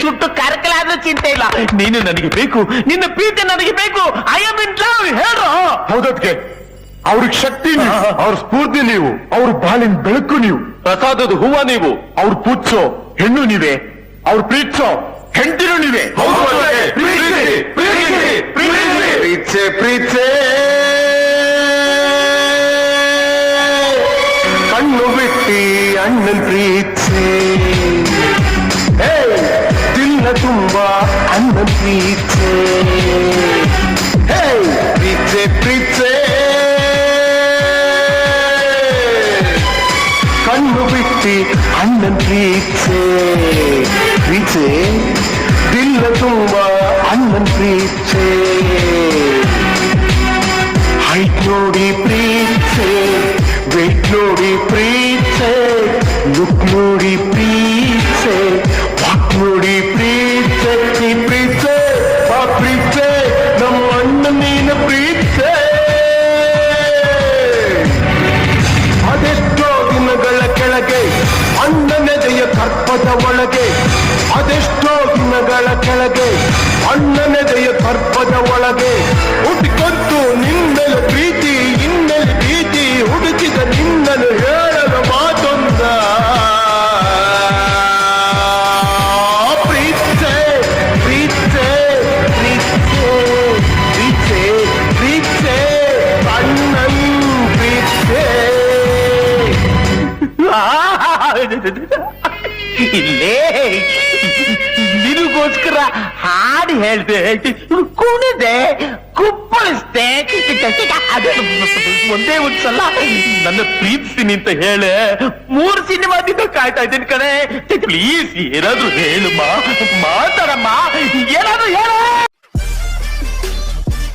ಸುಟ್ಟು ಕರಕಲಾದ್ರೂ ಚಿಂತೆ ಇಲ್ಲ. ನೀನು ನನಗೆ ಬೇಕು, ನಿನ್ನ ಪ್ರೀತಿ ನನಗೆ ಬೇಕು. I am in love. ಹೇಳು. ಹೌದಕ್ಕೆ ಅವ್ರಿಗೆ ಶಕ್ತಿ ನೀವು, ಅವ್ರ ಸ್ಫೂರ್ತಿ ನೀವು, ಅವ್ರ ಬಾಳಿನ ಬೆಳಕು ನೀವು, ಪ್ರಸಾದದ ಹೂವ ನೀವು, ಅವ್ರ ಪೂಜ್ಸೋ ಹೆಣ್ಣು ನೀವೇ, ಅವ್ರ ಪ್ರೀತಿಸೋ ಹೆಂಡತಿನೂ ನೀವೇ. ಪ್ರೀತಿ ಪ್ರೀತಿ ಕಣ್ಣು ಬಿಟ್ಟಿ ಅಣ್ಣನ್ ಪ್ರೀತಿ, ದಿಲ್ಲ ತುಂಬಾ ಅಣ್ಣನ್ ಪ್ರೀತಿ. ಪ್ರೀತಿ ಪ್ರೀತಿ ಕಣ್ಣು ಬಿಟ್ಟಿ ಅಣ್ಣನ್ ಪ್ರೀತಿ, ಪ್ರೀತಿ ದಿಲ್ಲ ತುಂಬಾ ಅಣ್ಣನ್ ಪ್ರೀತಿ. ಹೈಟ್ ನೋಡಿ ಪ್ರೀತಿ, ವೆಯ್ಟ್ ನೋಡಿ ಪ್ರೀತಿ, ಲುಕ್ ನೋಡಿ ಪ್ರೀತಿ, ವಾಕ್ ನೋಡಿ ಪ್ರೀತಿ. ಈ ಪ್ರೀತಿ ಆ ಪ್ರೀತಿ ನಮ್ಮ ಅಣ್ಣ ನೀನ ಪ್ರೀತಿ. ಅದೆಷ್ಟೋ ದಿನಗಳ ಕೆಳಗೆ ಅಣ್ಣನೆದೆಯ ಕರ್ಪದ ಒಳಗೆ, ಅದೆಷ್ಟೋ ದಿನಗಳ ಕೆಳಗೆ ಅಣ್ಣನೆದೆಯ ಕರ್ಪದ ಒಳಗೆ ಹುಟ್ಟಿಕೊಂತು ನಿನ್ನೆಲೆ ಪ್ರೀತಿ, ಇನ್ನೆಲೆ ಪ್ರೀತಿ ಹುಡುಕಿದ ನಿನ್ನನ್ನು ಹೇಳಲು ಮಾತೊಂದ. ಪ್ರೀತಿ ಪ್ರೀತಿ ಪ್ರೀತಿ ಪ್ರೀತಿ ಪ್ರೀತಿ ಅಣ್ಣನ್ ಪ್ರೀತಿ. ಇಲ್ಲೇ ನಿನಗೋಸ್ಕರ ಹಾಡು ಹೇಳ್ದೆ, ಕುಣಿದೆ, ಕುಪ್ಪಳಿಸ್ದೆ. ಒಂದೇ ಒಂದ್ಸಲ ನನ್ನ ಪ್ರೀತಿಸ್ತೀನಿ ಅಂತ ಹೇಳೆ 3 ಸಿನಿಮಾದಿಂದ ಕಾಯ್ತಾ ಇದ್ದೀನಿ ಕಣೆ. ಪ್ಲೀಸ್ ಏನಾದ್ರು ಹೇಳುಮ್ಮ,